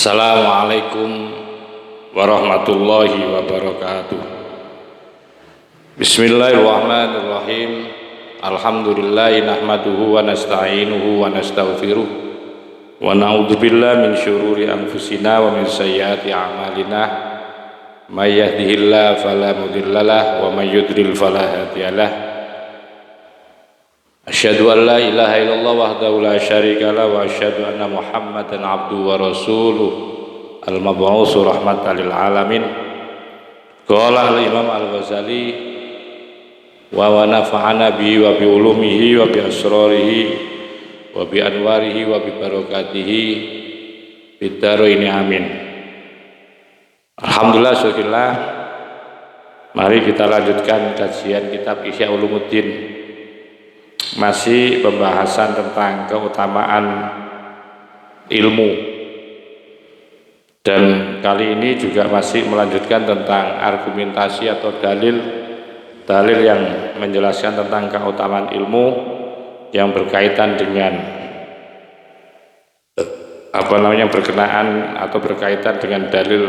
Assalamualaikum warahmatullahi wabarakatuh. Bismillahirrahmanirrahim. Alhamdulillahi nahmaduhu wa nasta'inuhu wa nastaghfiruh wa na'udzubillahi min syururi anfusina wa min sayyiati a'malina. May yahdihillahu fala mudhillalah wa may yudlil fala hadiyalah. Asyhadu an la ilaha illallah wahdahu la syarika lah wa asyhadu anna Muhammadan abduhu wa rasuluh al-mab'uts rahmatan lil alamin. Qala al-Imam Al-Ghazali wa nafa'ana bihi wa bi ulumihi wa bi asrarihi wa bi anwarihi wa bi barakatihi fid dharain amin. Alhamdulillah syukurlah. Mari kita lanjutkan kajian kitab Ihya Ulumuddin. Masih pembahasan tentang keutamaan ilmu, dan kali ini juga masih melanjutkan tentang argumentasi atau dalil yang menjelaskan tentang keutamaan ilmu yang berkaitan dengan berkenaan atau berkaitan dengan dalil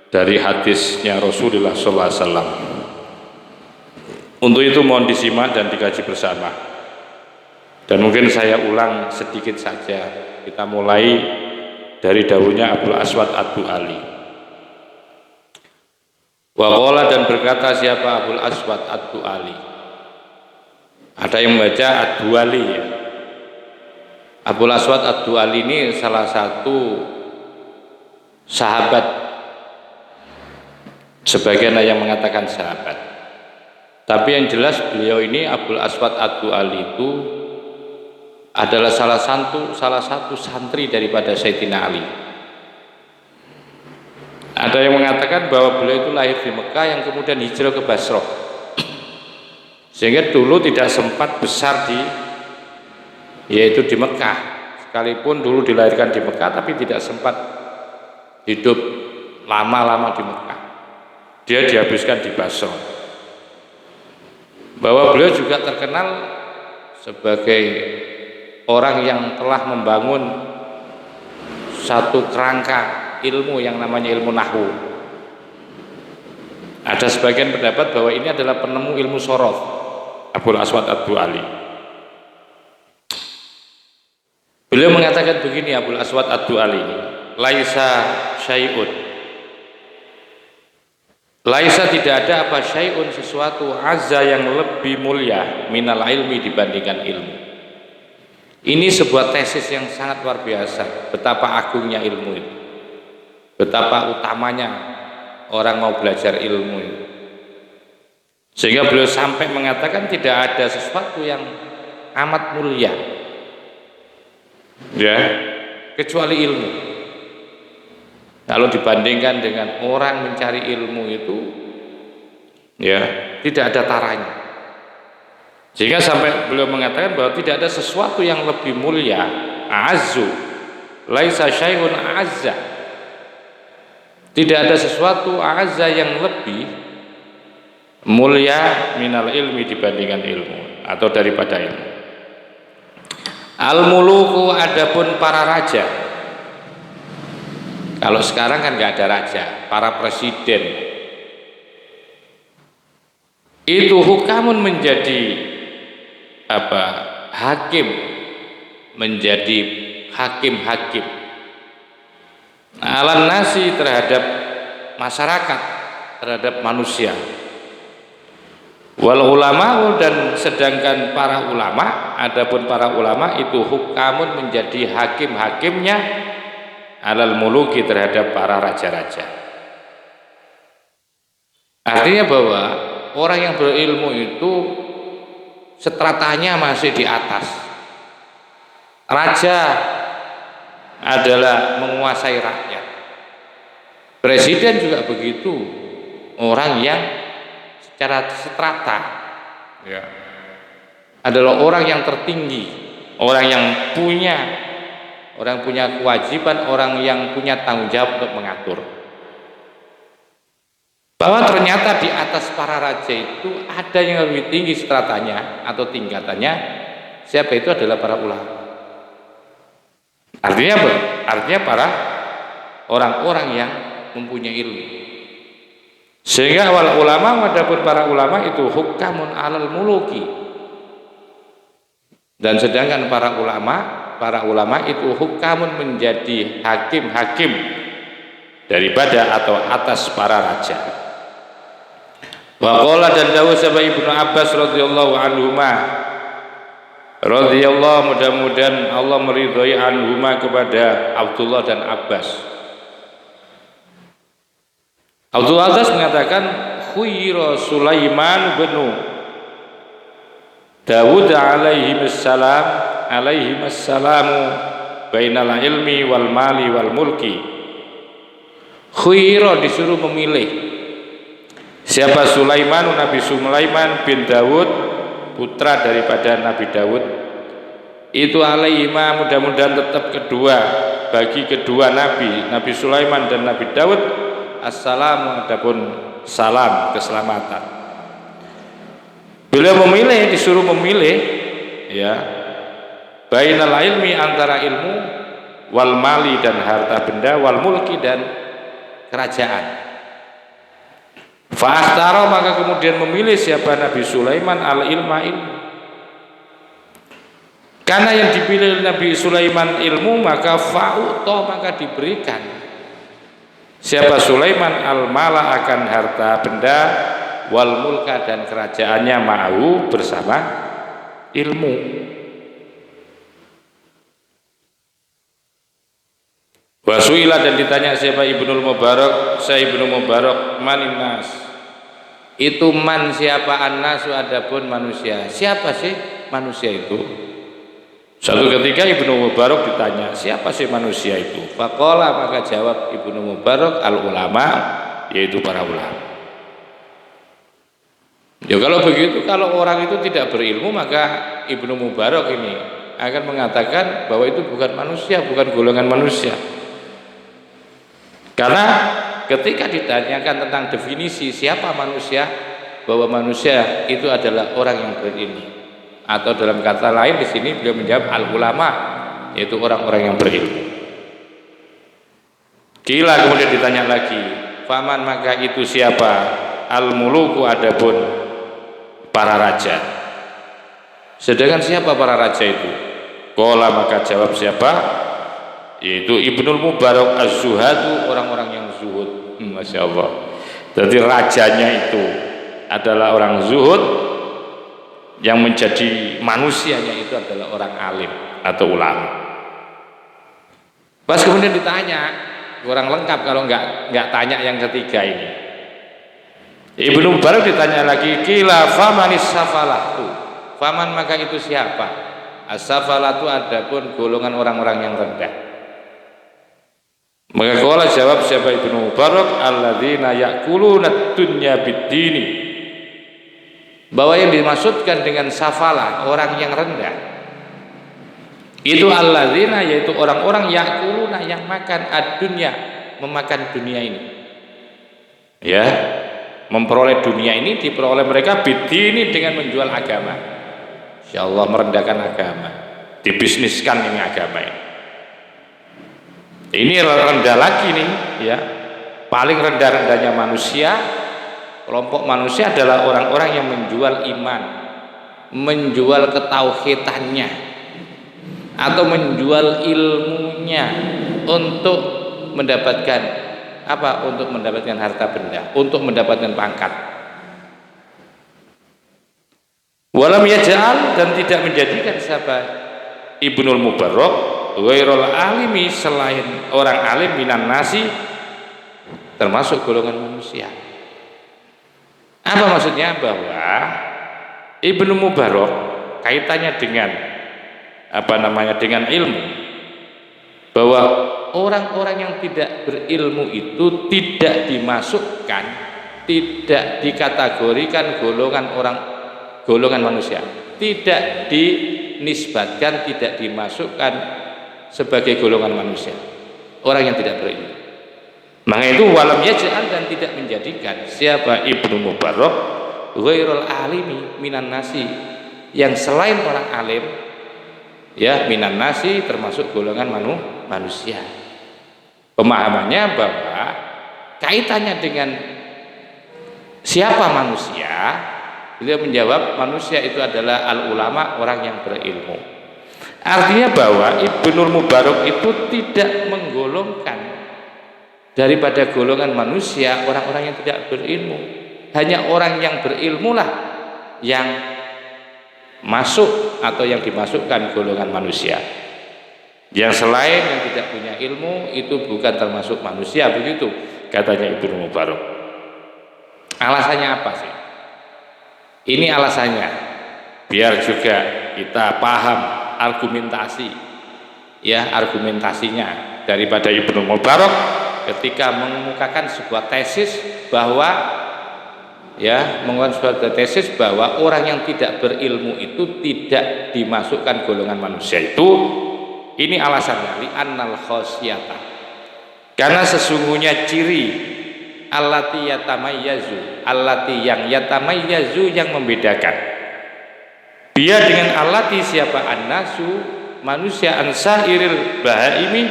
dari hadisnya Rasulullah SAW. Untuk itu mohon disimak dan dikaji bersama. Dan mungkin saya ulang sedikit saja. Kita mulai dari dawuhnya Abul Aswad Ad-Du'ali. Wa qala, dan berkata siapa Abul Aswad Ad-Du'ali. Ada yang membaca Ad-Du'ali ya. Abul Aswad Ad-Du'ali ini salah satu sahabat. Sebagian yang mengatakan sahabat. Tapi yang jelas beliau ini Abul Aswad Ad-Du'ali itu adalah salah satu santri daripada Sayyidina Ali. Ada yang mengatakan bahwa beliau itu lahir di Mekah yang kemudian hijrah ke Basrah. Sehingga dulu tidak sempat besar yaitu di Mekah. Sekalipun dulu dilahirkan di Mekah tapi tidak sempat hidup lama-lama di Mekah. Dia dihabiskan di Basrah. Bahwa beliau juga terkenal sebagai orang yang telah membangun satu kerangka ilmu yang namanya ilmu nahwu. Ada sebagian pendapat bahwa ini adalah penemu ilmu sorof, Abul Aswad Ad-Du'ali. Beliau mengatakan begini, Abul Aswad Ad-Du'ali, laisa syai'un, laisa tidak ada apa syai'un sesuatu azza yang lebih mulia minal ilmi dibandingkan ilmu. Ini sebuah tesis yang sangat luar biasa, betapa agungnya ilmu itu, betapa utamanya orang mau belajar ilmu itu. Sehingga beliau sampai mengatakan tidak ada sesuatu yang amat mulia ya kecuali ilmu. Kalau dibandingkan dengan orang mencari ilmu itu ya tidak ada taranya. Sehingga sampai beliau mengatakan bahwa tidak ada sesuatu yang lebih mulia, a'azzu, laisa syai'un a'azza. Tidak ada sesuatu a'azza yang lebih mulia minal ilmi dibandingkan ilmu atau daripada ilmu. Al-muluku, adapun para raja. Kalau sekarang kan nggak ada raja, para presiden itu hukamun menjadi hakim, menjadi hakim-hakim alan nasi terhadap masyarakat, terhadap manusia. Wal ulama, dan sedangkan para ulama, adapun para ulama itu hukamun menjadi hakim-hakimnya alal muluki terhadap para raja-raja. Artinya bahwa orang yang berilmu itu stratanya masih di atas. Raja adalah menguasai rakyat. Presiden juga begitu, orang yang secara strata ya, adalah orang yang tertinggi, orang yang punya kewajiban, orang yang punya tanggung jawab untuk mengatur. Bahwa ternyata di atas para raja itu ada yang lebih tinggi stratanya atau tingkatannya. Siapa itu? Adalah para ulama. Artinya apa? Artinya para orang-orang yang mempunyai ilmu. Sehingga awal ulama, adapun para ulama itu hukamun alal muluki. Dan sedangkan para ulama itu hukamun menjadi hakim-hakim daripada atau atas para raja. Wa qala dan dawuh sahabat Ibnu Abbas radhiyallahu anhuma, radhiyallahu, mudah-mudahan Allah meridhai anhuma kepada Abdullah dan Abbas. Abdullah Abbas mengatakan khuyira Sulaiman bin Dawud alaihimassalamu bainal ilmi wal mali wal mulki. Khuyira, disuruh memilih. Siapa Sulaiman, Nabi Sulaiman bin Dawud, putra daripada Nabi Dawud. Itu alaihima, mudah-mudahan tetap bagi kedua Nabi Sulaiman dan Nabi Dawud, assalamu, adapun salam, keselamatan. Beliau memilih, disuruh memilih, ya, bainal ilmi, antara ilmu, wal mali dan harta benda, wal mulki dan kerajaan. Fa'akhtara, maka kemudian memilih siapa Nabi Sulaiman al-ilma, ilmu. Karena yang dipilih Nabi Sulaiman ilmu, maka fa'uto, maka diberikan siapa Sulaiman al-mala, akan harta benda, wal mulka dan kerajaannya, ma'ahu, bersama ilmu. Wasuila, dan ditanya siapa Ibnul Mubarak, saya Ibnu Mubarak, manin nas, itu man siapa, an-nasu adapun manusia, siapa sih manusia itu? Satu ketika Ibnu Mubarak ditanya siapa sih manusia itu? Faqala, maka jawab Ibnu Mubarak, al ulama, yaitu para ulama. Ya kalau begitu, kalau orang itu tidak berilmu, maka Ibnu Mubarak ini akan mengatakan bahwa itu bukan manusia, bukan golongan manusia. Karena ketika ditanyakan tentang definisi siapa manusia, bahwa manusia itu adalah orang yang berilmu, atau dalam kata lain di sini beliau menjawab al ulama, yaitu orang-orang yang berilmu. Kila, kemudian ditanya lagi, faman, maka itu siapa, al muluku, adapun para raja. Sedangkan siapa para raja itu? Qala, maka jawab siapa, yaitu Ibnul Mubarak az-zuhadu, orang-orang yang zuhud. Masya Allah. Jadi rajanya itu adalah orang zuhud, yang menjadi manusianya itu adalah orang alim atau ulama. Pas kemudian ditanya, kurang lengkap kalau nggak tanya yang ketiga ini. Ibnu Mubarak ditanya lagi, kila famanis safalatu, faman, maka itu siapa? As-safalatu, adapun golongan orang-orang yang rendah. Maka qala, jawab siapa Ibnu Mubarak, alladzina ya'kuluna dunya bid-dini, bahwa yang dimaksudkan dengan safala, orang yang rendah, itu alladzina, yaitu orang-orang ya'kuluna, yang makan ad-dunya, memakan dunia ini, ya, memperoleh dunia ini, diperoleh mereka bid-dini, dengan menjual agama. Insyaallah merendahkan agama, dibisniskan ini agama ini. Ini rendah lagi nih, ya, paling rendah-rendahnya manusia. Kelompok manusia adalah orang-orang yang menjual iman, menjual ketauhidannya, atau menjual ilmunya untuk mendapatkan apa? Untuk mendapatkan harta benda, untuk mendapatkan pangkat. Walam yaj'al, dan tidak menjadikan siapa Ibnul Mubarak ghairul alimi, selain orang alim, minan nasi, termasuk golongan manusia. Apa maksudnya? Bahwa Ibnu Mubarak kaitannya dengan dengan ilmu, bahwa orang-orang yang tidak berilmu itu tidak dimasukkan, tidak dikategorikan golongan manusia, tidak dinisbatkan, tidak dimasukkan sebagai golongan manusia, orang yang tidak berilmu. Maka itu walam yaj'al, dan tidak menjadikan siapa Ibnu Mubarak ghairul alimi minan nasi, yang selain orang alim, ya, minan nasi, termasuk golongan manusia. Pemahamannya bahwa kaitannya dengan siapa manusia, beliau menjawab manusia itu adalah al-ulama, orang yang berilmu. Artinya bahwa Ibnul Mubarak itu tidak menggolongkan daripada golongan manusia orang-orang yang tidak berilmu. Hanya orang yang berilmu lah yang masuk atau yang dimasukkan golongan manusia. Yang selain yang tidak punya ilmu itu bukan termasuk manusia, begitu katanya Ibnu Mubarak. Alasannya apa sih? Ini alasannya biar juga kita paham argumentasinya daripada Ibnu Mubarak ketika mengemukakan sebuah tesis bahwa orang yang tidak berilmu itu tidak dimasukkan golongan manusia itu. Ini alasannya li'annal khosyata, karena sesungguhnya ciri allati yang yatamayyazu yang membedakan dia dengan allati siapa annasu manusia ansairil bahaimi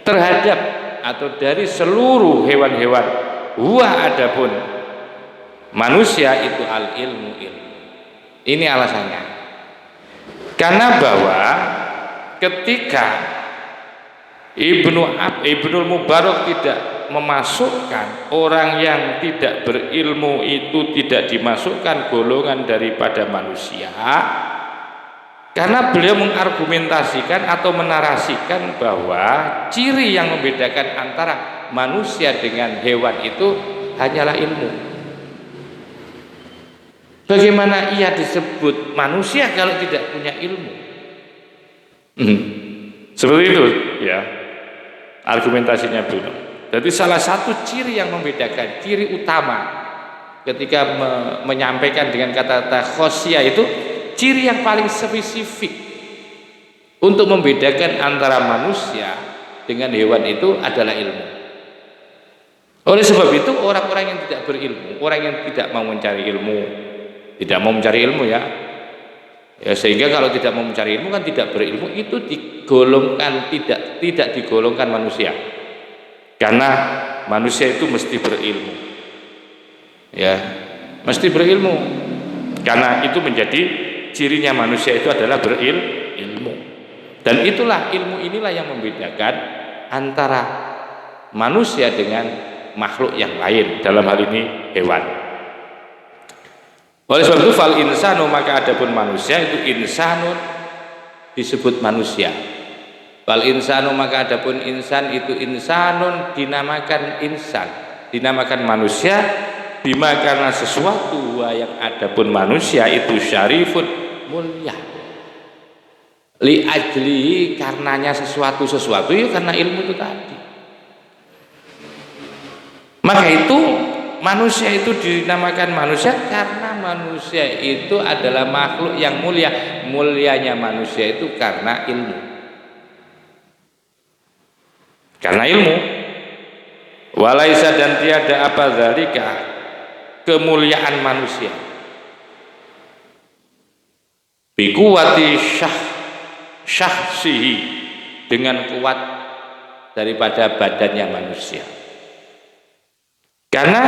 terhadap atau dari seluruh hewan-hewan huwa adapun manusia itu al ilmu. Ini alasannya, karena bahwa ketika Ibnul Mubarak tidak memasukkan orang yang tidak berilmu itu tidak dimasukkan golongan daripada manusia, karena beliau mengargumentasikan atau menarasikan bahwa ciri yang membedakan antara manusia dengan hewan itu hanyalah ilmu. Bagaimana ia disebut manusia kalau tidak punya ilmu? Seperti itu ya argumentasinya beliau. Jadi salah satu ciri yang membedakan, ciri utama ketika menyampaikan dengan kata-kata khosyah itu, ciri yang paling spesifik untuk membedakan antara manusia dengan hewan itu adalah ilmu. Oleh sebab itu orang-orang yang tidak berilmu, orang yang tidak mau mencari ilmu ya, sehingga kalau tidak mau mencari ilmu kan tidak berilmu, itu digolongkan tidak digolongkan manusia, karena manusia itu mesti berilmu ya, mesti berilmu, karena itu menjadi cirinya manusia itu adalah berilmu. Dan itulah ilmu inilah yang membedakan antara manusia dengan makhluk yang lain, dalam hal ini hewan. Oleh sebab itu fal insanu, maka adapun manusia itu insanun disebut manusia. Fal insanu, maka adapun insan itu insanun dinamakan insan, dinamakan manusia, bima karena sesuatu yang adapun manusia itu syarifun mulia. Li ajli karenanya sesuatu ya karena ilmu itu tadi. Maka itu manusia itu dinamakan manusia karena manusia itu adalah makhluk yang mulia. Mulianya manusia itu karena ilmu. Karena ilmu. Walaisa, dan tiada apa zalika kemuliaan manusia. Bikuwati syahsihi, dengan kuat daripada badannya manusia. Karena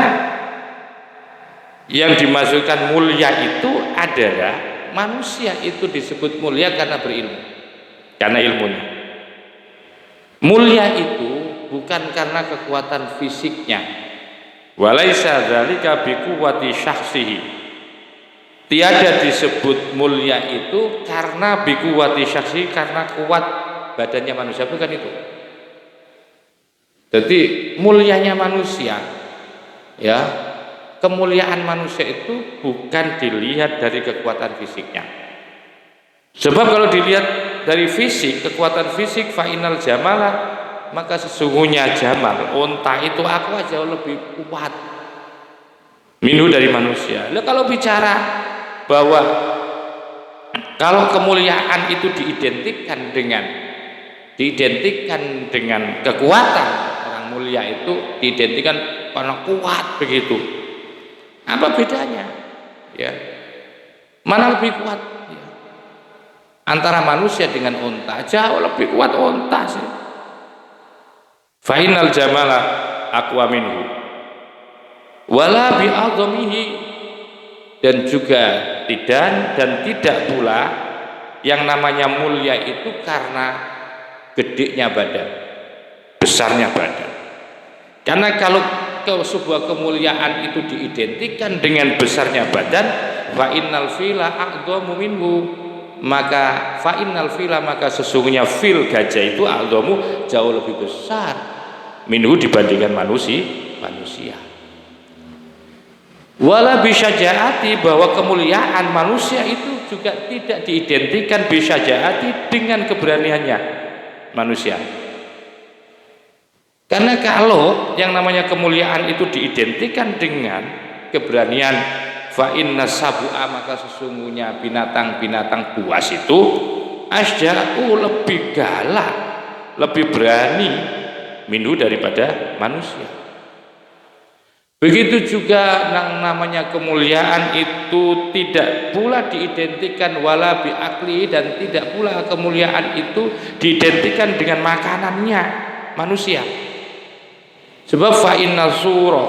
yang dimasukkan mulia itu adalah manusia itu disebut mulia karena berilmu, karena ilmunya. Mulia itu bukan karena kekuatan fisiknya. Walaisa dzalika biquwwati syakhsihi. Tiada disebut mulia itu karena biquwwati syakhsihi, karena kuat badannya manusia, bukan itu. Jadi mulianya manusia, ya, kemuliaan manusia itu bukan dilihat dari kekuatan fisiknya. Sebab kalau dilihat dari fisik, kekuatan fisik, fa'inal jamala, maka sesungguhnya jamal, unta itu aku jauh lebih kuat minhu dari manusia. Lalu kalau bicara bahwa kalau kemuliaan itu diidentikan dengan kekuatan, orang mulia itu diidentikan karena kuat begitu. Apa bedanya? Ya, mana lebih kuat? Ya. Antara manusia dengan unta, jauh lebih kuat unta sih. Fa innal jamala aqwa minhu wala bi'adhamihi, dan juga tidak pula yang namanya mulia itu karena gedenya badan, besarnya badan. Karena kalau sebuah kemuliaan itu diidentikan dengan besarnya badan, fa innal fila a'dhamu minhu, maka fa innal fila, maka sesungguhnya fil gajah itu a'dhamu, jauh lebih besar minhu dibandingkan manusia. Wala bisyajaati, bahwa kemuliaan manusia itu juga tidak diidentikan bisyajaati dengan keberaniannya manusia. Karena kalau yang namanya kemuliaan itu diidentikan dengan keberanian, fa inna sab'a, maka sesungguhnya binatang-binatang buas itu asja'u, lebih galak, lebih berani minhu daripada manusia. Begitu juga yang namanya kemuliaan itu tidak pula diidentikan wala bi'akli, dan tidak pula kemuliaan itu diidentikan dengan makanannya manusia. Sebab fa inna surah,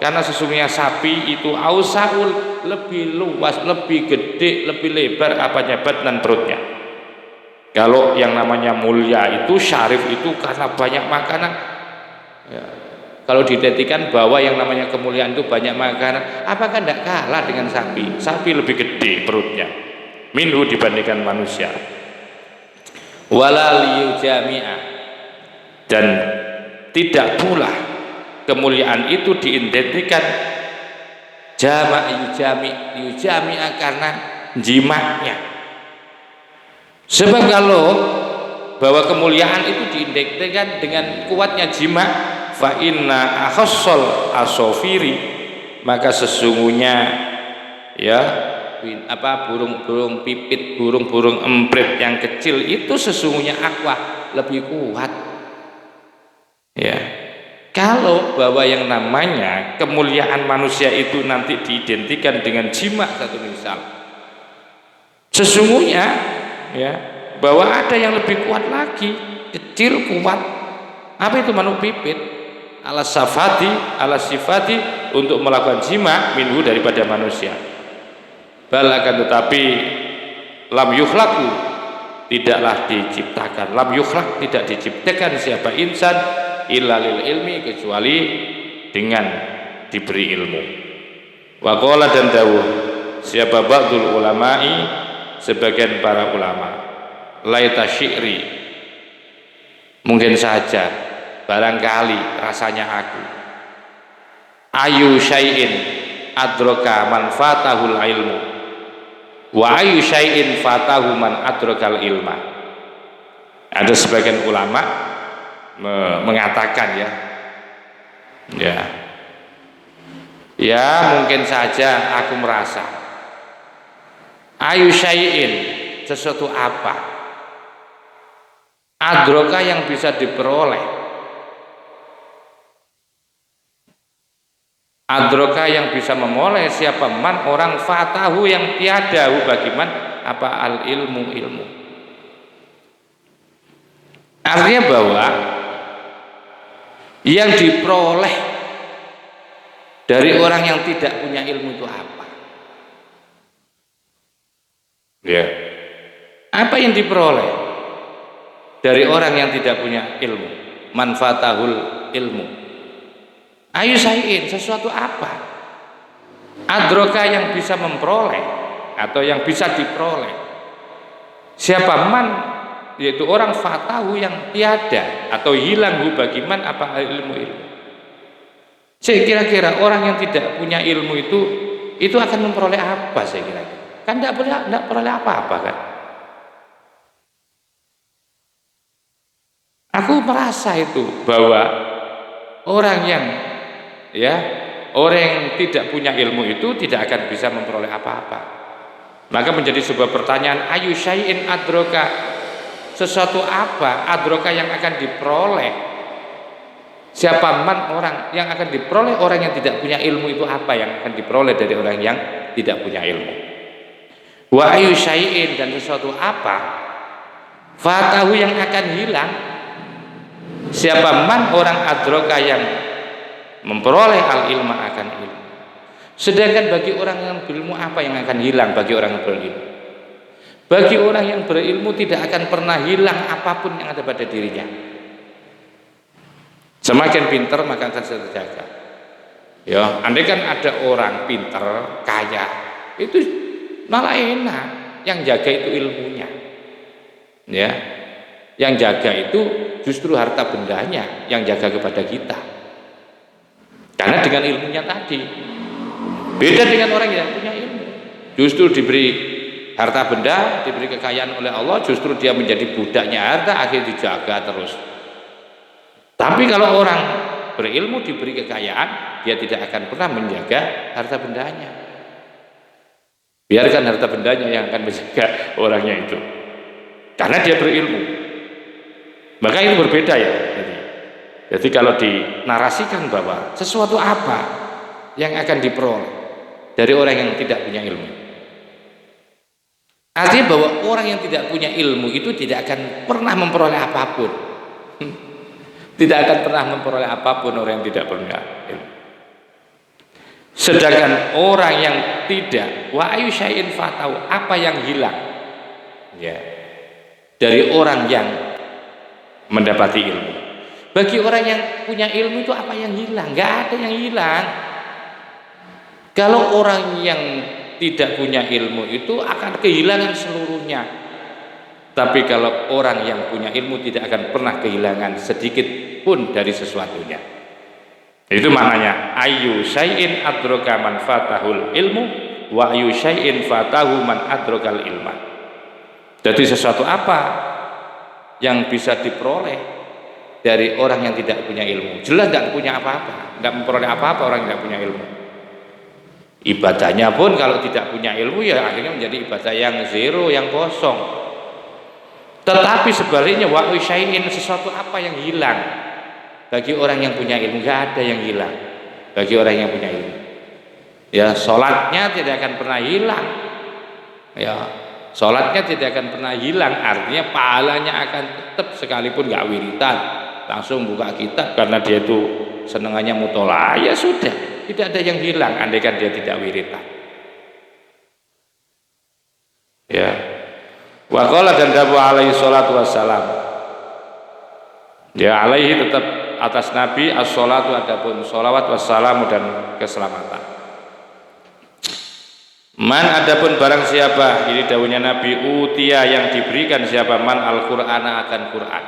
karena sesungguhnya sapi itu ausaul, lebih luas, lebih gede, lebih lebar apanya batnan, perutnya. Kalau yang namanya mulia itu syarif itu karena banyak makanan ya. Kalau diidentikan bahwa yang namanya kemuliaan itu banyak makanan, apakah tidak kalah dengan sapi? Sapi lebih gede perutnya minhu dibandingkan manusia. Wala liyujami'a, dan tidak pula kemuliaan itu diidentikan yujami'a karena jimaknya. Sebab kalau bahwa kemuliaan itu diidentikan dengan kuatnya jima, fa inna akhassal asofiri, maka sesungguhnya ya burung-burung pipit, burung-burung emprit yang kecil itu sesungguhnya akwa, lebih kuat ya. Kalau bahwa yang namanya kemuliaan manusia itu nanti diidentikan dengan jimat, satu misal, sesungguhnya ya bahwa ada yang lebih kuat lagi, kecil kuat. Apa itu manuk pipit? Ala sifati untuk melakukan jima minhu daripada manusia. Bal, akan tetapi lam yukhlaku, tidaklah diciptakan, lam yukhlak, tidak diciptakan siapa insan illa lil ilmi, kecuali dengan diberi ilmu. Wa qala, dan dawuh siapa ba'dul ulama'i, sebagian para ulama, laita syi'ri, mungkin saja, barangkali rasanya aku, ayu syai'in adroka man fatahul ilmu wa ayu syai'in fatahu man adrokal ilma. Ada sebagian ulama mengatakan ya mungkin saja aku merasa, ayu syai'in, sesuatu apa, adroka yang bisa diperoleh, adroka yang bisa memoleh siapa man, orang fatahu yang tiada hu bagiman apa al ilmu. Artinya bahwa yang diperoleh dari orang yang tidak punya ilmu itu apa? Ya. Apa yang diperoleh dari orang yang tidak punya ilmu? Manfaatahul ilmu. Ayu syai'in, sesuatu apa? Adroka yang bisa memperoleh atau yang bisa diperoleh. Siapa man, yaitu orang fatahu yang tiada atau hilang hu bagiman apa ilmu. Saya kira-kira orang yang tidak punya ilmu itu akan memperoleh apa, saya kira-kira? Kan tidak peroleh apa-apa kan? Aku merasa itu bahwa orang yang tidak punya ilmu itu tidak akan bisa memperoleh apa-apa. Maka menjadi sebuah pertanyaan, ayu syai'in adroka, sesuatu apa adroka yang akan diperoleh siapa man, orang yang akan diperoleh orang yang tidak punya ilmu itu apa yang akan diperoleh dari orang yang tidak punya ilmu. Wa ayu syai'in, dan sesuatu apa fatahu yang akan hilang Siapa man orang adroka yang memperoleh al ilma akan ilmu. Sedangkan bagi orang yang berilmu apa yang akan hilang bagi orang yang berilmu? Bagi orang yang berilmu tidak akan pernah hilang apapun yang ada pada dirinya. Semakin pintar maka akan terjaga. Ya, andai kan ada orang pintar, kaya, itu malah enak. Yang jaga itu ilmunya. Ya. Yang jaga itu justru harta bendanya yang jaga kepada kita. Karena dengan ilmunya tadi. Beda dengan orang yang punya ilmu. Justru diberi harta benda, diberi kekayaan oleh Allah, justru dia menjadi budaknya harta, akhirnya dijaga terus. Tapi kalau orang berilmu diberi kekayaan, dia tidak akan pernah menjaga harta bendanya. Biarkan harta bendanya yang akan menjaga orangnya itu. Karena dia berilmu. Maka itu berbeda ya. Jadi kalau dinarasikan bahwa sesuatu apa yang akan diperoleh dari orang yang tidak punya ilmu. Artinya bahwa orang yang tidak punya ilmu itu tidak akan pernah memperoleh apapun. Tidak akan pernah memperoleh apapun orang yang tidak punya ilmu. Sedangkan orang yang tidak, wa ayu syai'in fatau, apa yang hilang ya dari orang yang mendapati ilmu. Bagi orang yang punya ilmu itu apa yang hilang? Enggak ada yang hilang. Kalau orang yang tidak punya ilmu itu akan kehilangan seluruhnya. Tapi kalau orang yang punya ilmu tidak akan pernah kehilangan sedikit pun dari sesuatunya. Itu maknanya ayu syai'in adroka man fatahul ilmu wa ayu syai'in fatahu man adrokal ilma. Jadi sesuatu apa yang bisa diperoleh dari orang yang tidak punya ilmu? Jelas tidak punya apa-apa, tidak memperoleh apa-apa orang yang tidak punya ilmu. Ibadahnya pun kalau tidak punya ilmu ya akhirnya menjadi ibadah yang zero, yang kosong. Tetapi sebaliknya wa ayu syai'in, sesuatu apa yang hilang bagi orang yang punya ilmu? Enggak ada yang hilang bagi orang yang punya ilmu. Ya, sholatnya tidak akan pernah hilang. Ya, sholatnya tidak akan pernah hilang. Artinya pahalanya akan tetap sekalipun enggak wiridan, langsung buka kitab karena dia itu senengannya mutolaah. Ya sudah, tidak ada yang hilang andaikan dia tidak wiridan. Ya. Wa qala dan dawu alaihi salatu wassalam. Ya, alaihi tetap atas Nabi as-salatu adapun sholawat wassalamu dan keselamatan. Man adapun barang siapa, ini dawuhnya Nabi, utia yang diberikan siapa man al-Qur'ana akan Quran.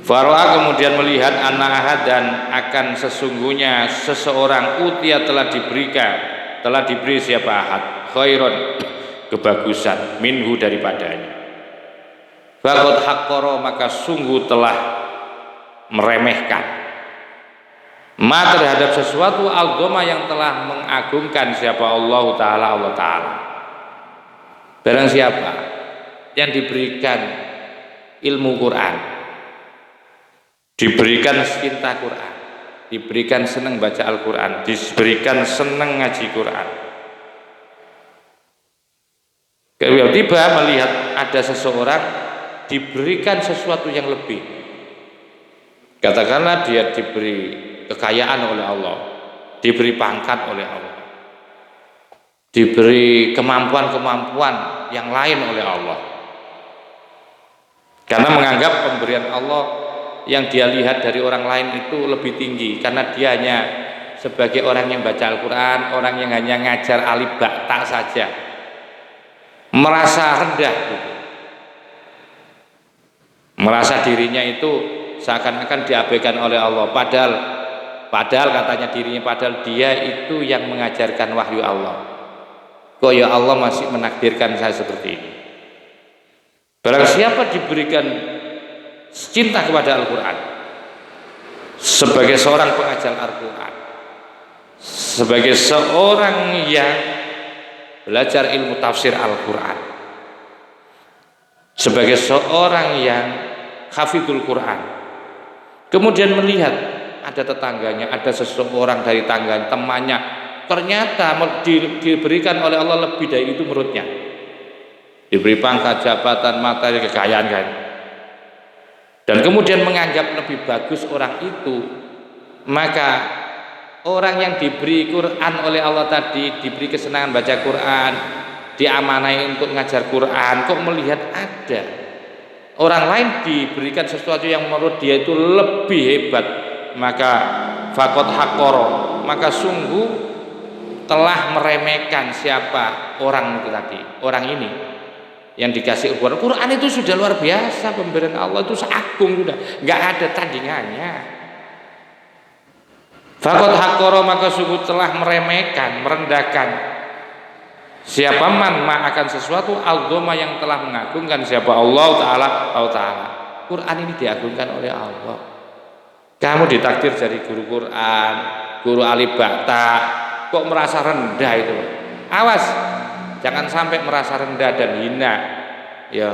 Faro'a kemudian melihat an-na'ahad dan akan sesungguhnya seseorang utia telah diberi siapa ahad khairon kebagusan minhu daripadanya. Faqad haqqara maka sungguh telah meremehkan ma terhadap sesuatu al-dhama yang telah mengagungkan siapa Allah Ta'ala. Barang siapa yang diberikan ilmu Quran, diberikan cinta Quran, diberikan senang baca Al-Quran, diberikan senang ngaji Quran, tiba-tiba melihat ada seseorang diberikan sesuatu yang lebih. Katakanlah dia diberi kekayaan oleh Allah, diberi pangkat oleh Allah, diberi kemampuan-kemampuan yang lain oleh Allah. Karena menganggap pemberian Allah yang dia lihat dari orang lain itu lebih tinggi, karena dia hanya sebagai orang yang baca Al-Quran, orang yang hanya ngajar alif ba ta saja, merasa rendah gitu. Merasa dirinya itu seakan-akan diabaikan oleh Allah, padahal katanya dirinya, padahal dia itu yang mengajarkan wahyu Allah. Kok ya Allah masih menakdirkan saya seperti ini? Barang siapa diberikan cinta kepada Al-Quran sebagai seorang pengajar Al-Quran, sebagai seorang yang belajar ilmu tafsir Al-Quran, sebagai seorang yang hafidhul Quran, kemudian melihat ada tetangganya, ada seseorang dari tangga temannya ternyata diberikan oleh Allah lebih dari itu menurutnya, diberi pangkat, jabatan, materi, kekayaan kan. dan kemudian menganggap lebih bagus orang itu, maka orang yang diberi Quran oleh Allah tadi, diberi kesenangan baca Quran, diamanai untuk ngajar Quran, kok melihat ada orang lain diberikan sesuatu yang menurut dia itu lebih hebat, maka faqad haqqara, maka sungguh telah meremehkan siapa orang itu tadi, orang ini yang dikasih Quran. Quran itu sudah luar biasa, pemberian Allah itu agung, sudah nggak ada tandingannya. Faqad haqqara, maka sungguh telah meremehkan, merendahkan siapa man akan sesuatu al-dhoma yang telah mengagungkan siapa Allah Ta'ala. Quran ini diagungkan oleh Allah. Kamu ditakdir jadi guru Quran, guru alif ba ta, kok merasa rendah itu? Awas, jangan sampai merasa rendah dan hina. Ya,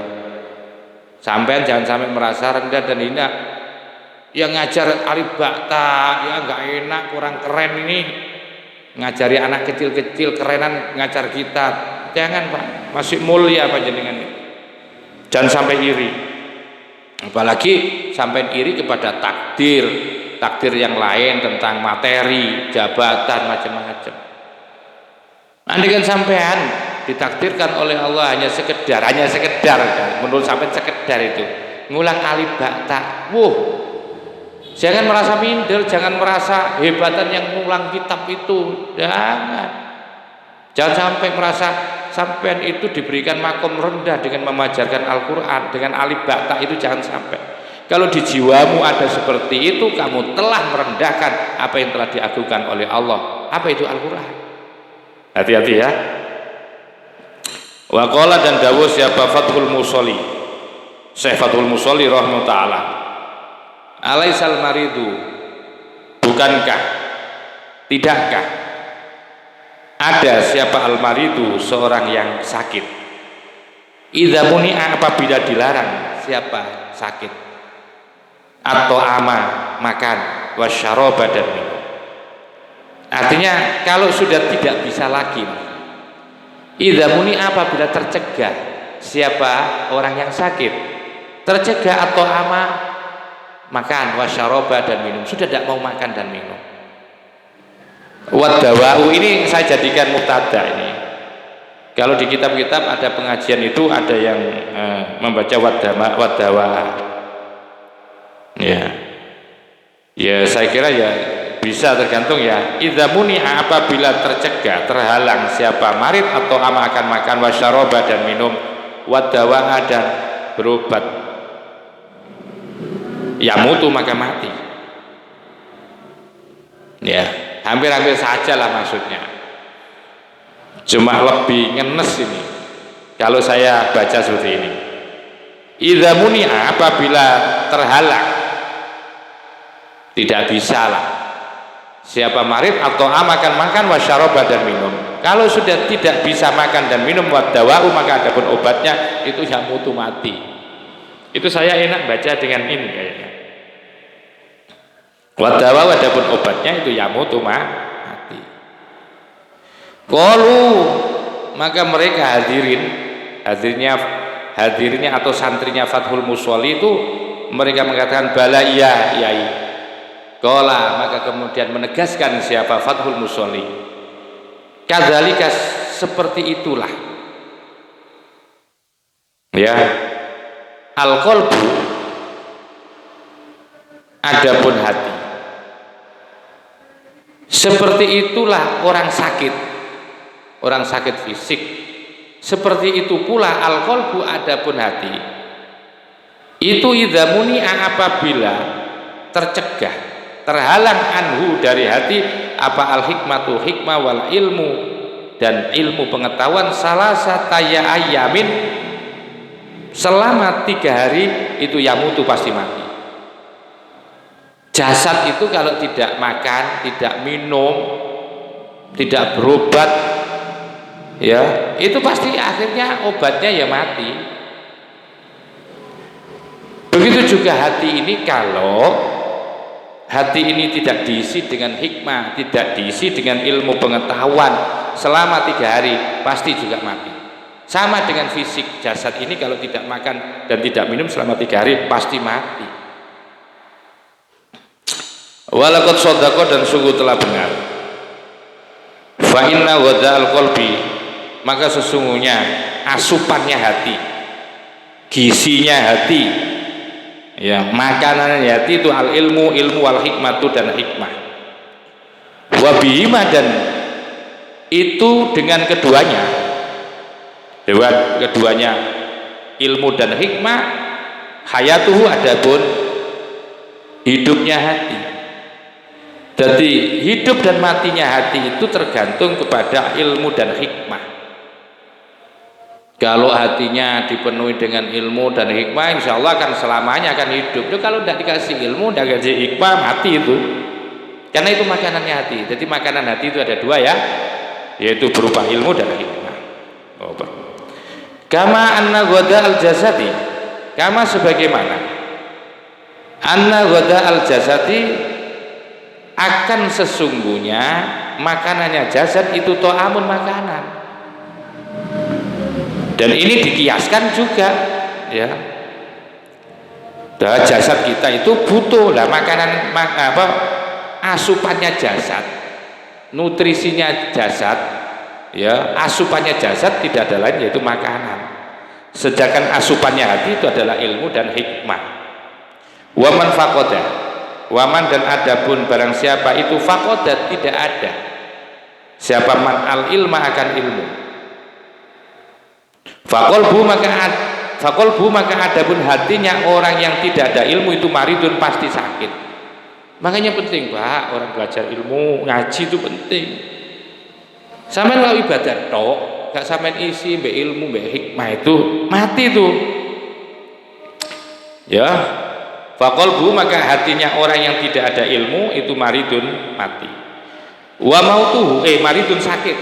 sampean jangan sampai merasa rendah dan hina. Yang ngajar alif ba ta, ya nggak enak, kurang keren ini. Ngajari anak kecil-kecil kerenan ngajar kita. Jangan Pak, masih mulia Pak jenengan. Jangan sampai iri. Apalagi sampai iri kepada takdir yang lain tentang materi, jabatan, macam-macam. Andai kan sampean ditakdirkan oleh Allah hanya sekedar menurut sampean sekedar itu ngulang alif ba ta. Jangan merasa minder, jangan merasa hebatan yang ngulang kitab itu. Jangan sampai merasa sampean itu diberikan makom rendah dengan memajarkan Al-Quran dengan alif ba ta itu, jangan sampai. Kalau di jiwamu ada seperti itu, kamu telah merendahkan apa yang telah diagungkan oleh Allah. Apa itu Al-Quran? Hati-hati ya. Wa qala, dan dawuh siapa Fathul Musolli, Syekh Fathul Musolli rahimahullah ta'ala, alaisal maridu, bukankah, tidakkah ada siapa al-maridu, seorang yang sakit, idza muni'a, apabila dilarang siapa sakit, atau ama, makan, wasyaraba, dan minum. Artinya kalau sudah tidak bisa lagi, idza muni'a, apabila tercegah siapa orang yang sakit, tercegah atau ama, makan, wasyaroba, dan minum, sudah tidak mau makan dan minum. Wadawa'u ini saya jadikan mubtada ini. Kalau di kitab-kitab ada pengajian itu ada yang membaca wadawa. Ya saya kira ya bisa, tergantung ya. Idza muni'a, apabila tercegah, terhalang siapa marid atau ama akan makan, wasyaroba, dan minum, wadawa, dan berobat, yamutu, maka mati. Ya, hampir-hampir saja lah maksudnya. Cuma lebih ngenes ini kalau saya baca seperti ini. Idza muni'a, apabila terhalang, tidak bisa lah siapa marid atau makan, wasyaraba, dan minum. Kalau sudah tidak bisa makan dan minum, wadawa'u, maka adapun obatnya itu yamutu, mati. Itu saya enak baca dengan ini kayaknya. Wadawa, adapun obatnya itu yamutu, mati. Qalu, maka mereka hadirnya atau santrinya Fathul Musolli itu, mereka mengatakan bala, iya, yai. Qala, maka kemudian menegaskan siapa Fathul Musolli, kadzalika, seperti itulah ya, al-qalbu, adapun hati, seperti itulah orang sakit fisik, seperti itu pula al-qalbu, adapun hati itu idza muni'a, apabila tercegah, terhalang, anhu, dari hati, apa al-hikmatu, hikmah, wal ilmu, dan ilmu pengetahuan, salasata ayamin, selama 3 hari itu yamutu, pasti mati. Jasad itu kalau tidak makan, tidak minum, tidak berobat, ya itu pasti akhirnya obatnya ya mati. Begitu juga hati ini, kalau hati ini tidak diisi dengan hikmah, tidak diisi dengan ilmu pengetahuan selama 3 hari, pasti juga mati. Sama dengan fisik, jasad ini kalau tidak makan dan tidak minum selama 3 hari pasti mati. Walaqad shaddaqa, dan sungguh telah benar. Fa inna ghadha'al qalbi, maka sesungguhnya asupannya hati, gizinya hati, ya, makanan hati itu al ilmu, ilmu wal hikmatu, dan hikmah. Wa bihima, dan itu dengan keduanya ilmu dan hikmah, hayatuhu, adapun hidupnya hati. Jadi hidup dan matinya hati itu tergantung kepada ilmu dan hikmah. Kalau hatinya dipenuhi dengan ilmu dan hikmah, insya Allah akan selamanya akan hidup. Itu kalau tidak dikasih ilmu, tidak dikasih hikmah, mati itu. Karena itu makanannya hati. Jadi makanan hati itu ada 2 ya, yaitu berupa ilmu dan hikmah. Kama anna ghada al jasadi, kama sebagaimana anna ghada al jasadi, akan sesungguhnya makanannya jasad itu to'amun, makanan. Dan ini dikiaskan juga, ya, jasad kita itu butuh lah makanan, asupannya jasad, nutrisinya jasad, ya, asupannya jasad tidak ada lain yaitu makanan. Sedangkan asupannya hati itu adalah ilmu dan hikmah. Waman faqada, waman, dan adapun barang siapa itu faqada, tidak ada siapa man al ilma, akan ilmu. Faqalbu, maka adapun hatinya orang yang tidak ada ilmu itu maridun, pasti sakit. Makanya penting Pak, orang belajar ilmu, ngaji itu penting. Sampai kalau ibadah tok, gak sampai isi mbek ilmu mbek hikmah, itu mati tuh. Ya, faqalbu, maka hatinya orang yang tidak ada ilmu itu maridun, mati. Wa mautuhu, maridun, sakit.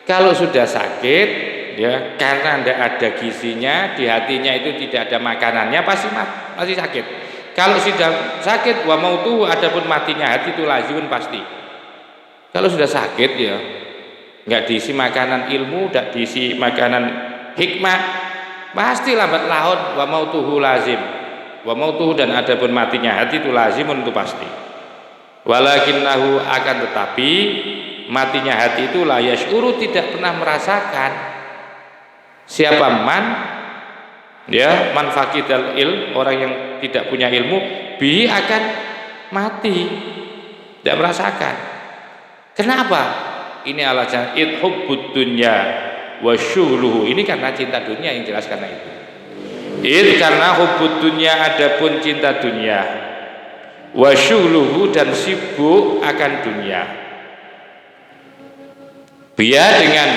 Kalau sudah sakit, ya, karena tidak ada gizinya, di hatinya itu tidak ada makanannya, pasti masih sakit. Kalau sudah sakit, wa mautuhu, adapun matinya hati itu lazimun, pasti. Kalau sudah sakit, ya, nggak diisi makanan ilmu, nggak diisi makanan hikmah, pasti lambat laun wa mautuhu lazim. Wa mautuhu, dan adapun matinya hati itu lazimun, itu pasti. Walakinnahu, akan tetapi matinya hati itu la yash'uru, tidak pernah merasakan. Siapa man, ya, man faqidal ilm, orang yang tidak punya ilmu, bi, akan mati, tidak merasakan. Kenapa? Ini alasan hubbud dunya wa syughluhu, ini karena cinta dunia, yang jelas karena itu. Karena hubbud dunya, adapun cinta dunia, wa syughluhu, dan sibuk akan dunia. Biar dengan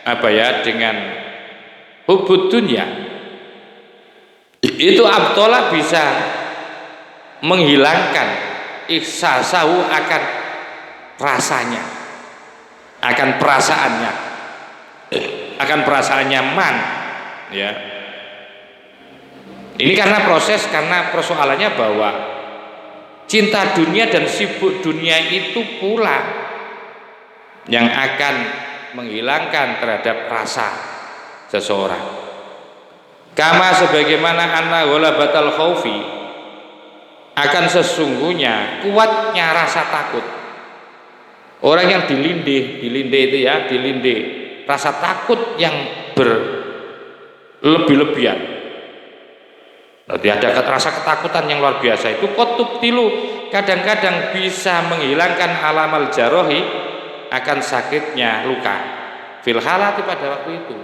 apa ya, dengan hubbud dunya itu abtola, bisa menghilangkan ihsasahu, akan rasanya, akan perasaannya man, ya. Ini karena proses, karena persoalannya bahwa cinta dunia dan sibuk dunia itu pula yang akan menghilangkan terhadap rasa seseorang. Kama sebagaimana anna ghalabatal khaufi, akan sesungguhnya kuatnya rasa takut. Orang yang dilindih itu ya, dilindih rasa takut yang berlebih-lebihan. Nanti ada rasa ketakutan yang luar biasa itu kotub tilu, kadang-kadang bisa menghilangkan alamal jarohi, akan sakitnya luka fil halati, pada waktu itu.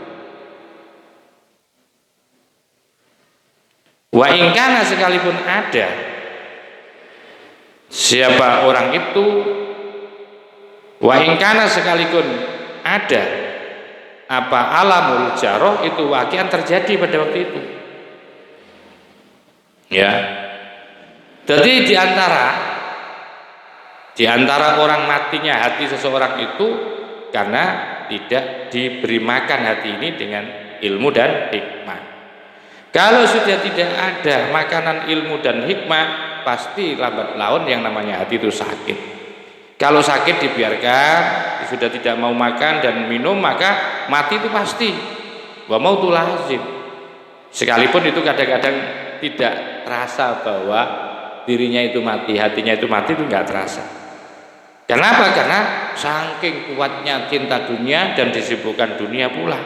Wa ingkana, sekalipun ada siapa orang itu, wa ingkana, sekalipun ada apa alamul jaroh, itu waqian, terjadi pada waktu itu, ya. Jadi di antara orang matinya hati seseorang itu karena tidak diberi makan hati ini dengan ilmu dan hikmah. Kalau sudah tidak ada makanan ilmu dan hikmah, pasti lambat laun yang namanya hati itu sakit. Kalau sakit dibiarkan, sudah tidak mau makan dan minum, maka mati itu pasti. Wa mautu lazim. Sekalipun itu kadang-kadang tidak terasa bahwa dirinya itu mati, hatinya itu mati, itu nggak terasa. Kenapa? Karena saking kuatnya cinta dunia dan disibukkan dunia pula,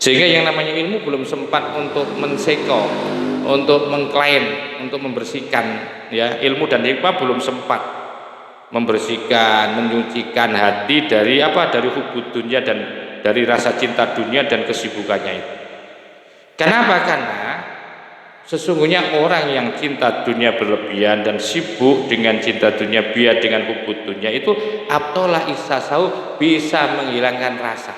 sehingga yang namanya ilmu belum sempat untuk menseko, untuk mengklaim, untuk membersihkan, ya, ilmu dan hikmah belum sempat membersihkan, menyucikan hati dari apa? Dari hubud dunia dan dari rasa cinta dunia dan kesibukannya itu. Kenapa? Karena sesungguhnya orang yang cinta dunia berlebihan dan sibuk dengan cinta dunia, biar dengan hubud dunia itu, abtola isasau, bisa menghilangkan rasa,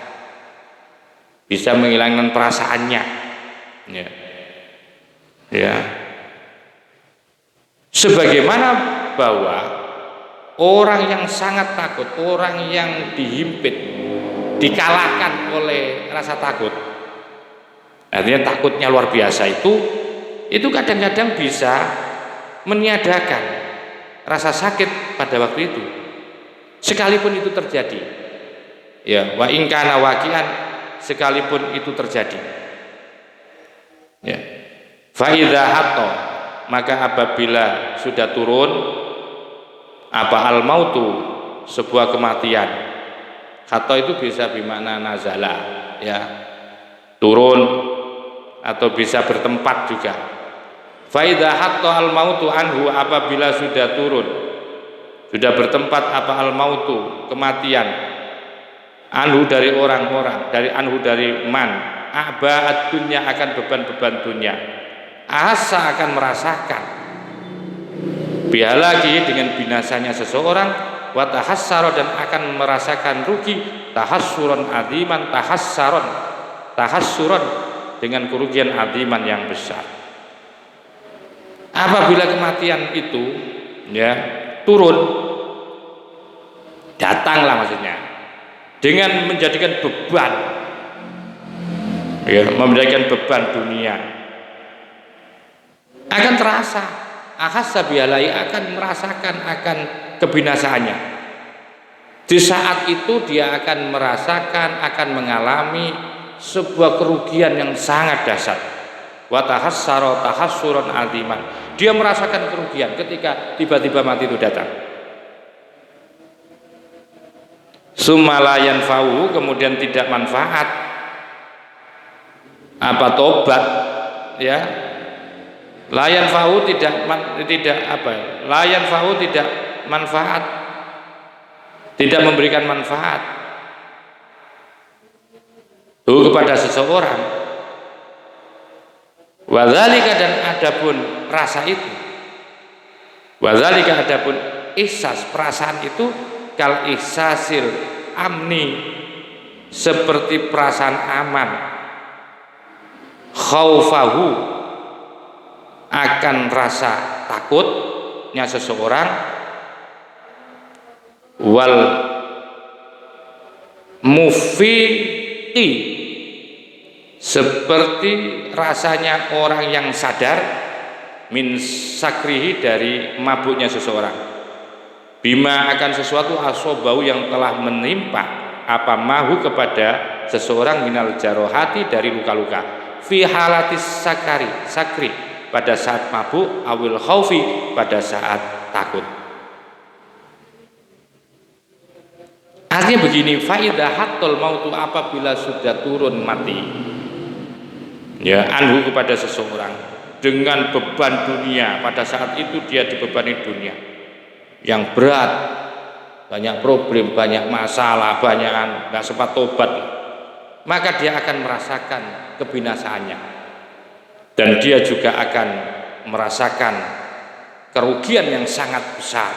bisa menghilangkan perasaannya, ya. Ya. Sebagaimana bahwa orang yang sangat takut, orang yang dihimpit, dikalahkan oleh rasa takut, artinya takutnya luar biasa, itu kadang-kadang bisa meniadakan rasa sakit pada waktu itu, sekalipun itu terjadi, ya, wa in kana waqi'an, sekalipun itu terjadi, ya. Fa idza hatta, maka apabila sudah turun apa al mautu, sebuah kematian. Hatta itu bisa bermakna nazala, ya, turun, atau bisa bertempat juga. Fa idza hatta al mautu anhu, apabila sudah turun, sudah bertempat apa al mautu, kematian, anhu dari orang-orang, dari anhu dari man, aba dunya, akan beban-beban dunia, asa akan merasakan, bihalaki, dengan binasanya seseorang, wa tahassara, dan akan merasakan rugi, tahassuron aziman, tahassuron dengan kerugian aziman yang besar. Apabila kematian itu, ya, turun, datanglah maksudnya, dengan menjadikan beban, ya, menjadikan beban dunia, akan terasa, akhassa bihalai, akan merasakan akan kebinasaannya. Di saat itu dia akan merasakan, akan mengalami sebuah kerugian yang sangat dahsyat. Wa tahassara tahassuran aziman, dia merasakan kerugian ketika tiba-tiba mati itu datang. Sumalayan fau, kemudian tidak manfaat apa tobat, ya, layan fau tidak layan fau tidak manfaat, tidak memberikan manfaat kepada seseorang. Wadzalika, dan adapun rasa itu, wadzalika, adapun ihsas, perasaan itu, kal ihsasil amni, seperti perasaan aman, khaufahu, akan rasa takutnya seseorang, wal mufiqi, seperti rasanya orang yang sadar, min sakrihi, dari mabuknya seseorang, bima, akan sesuatu, asobau, yang telah menimpa apa mahu kepada seseorang, minal jarohati, dari luka-luka, fi halatis sakri, pada saat mabuk, awil khaufi, pada saat takut. Artinya begini, faida hatul mautu, apabila sudah turun mati, ya, anhu, kepada seseorang, dengan beban dunia, pada saat itu dia dibebani dunia yang berat, banyak problem, banyak masalah, banyak nggak sempat tobat, maka dia akan merasakan kebinasaannya, dan dia juga akan merasakan kerugian yang sangat besar.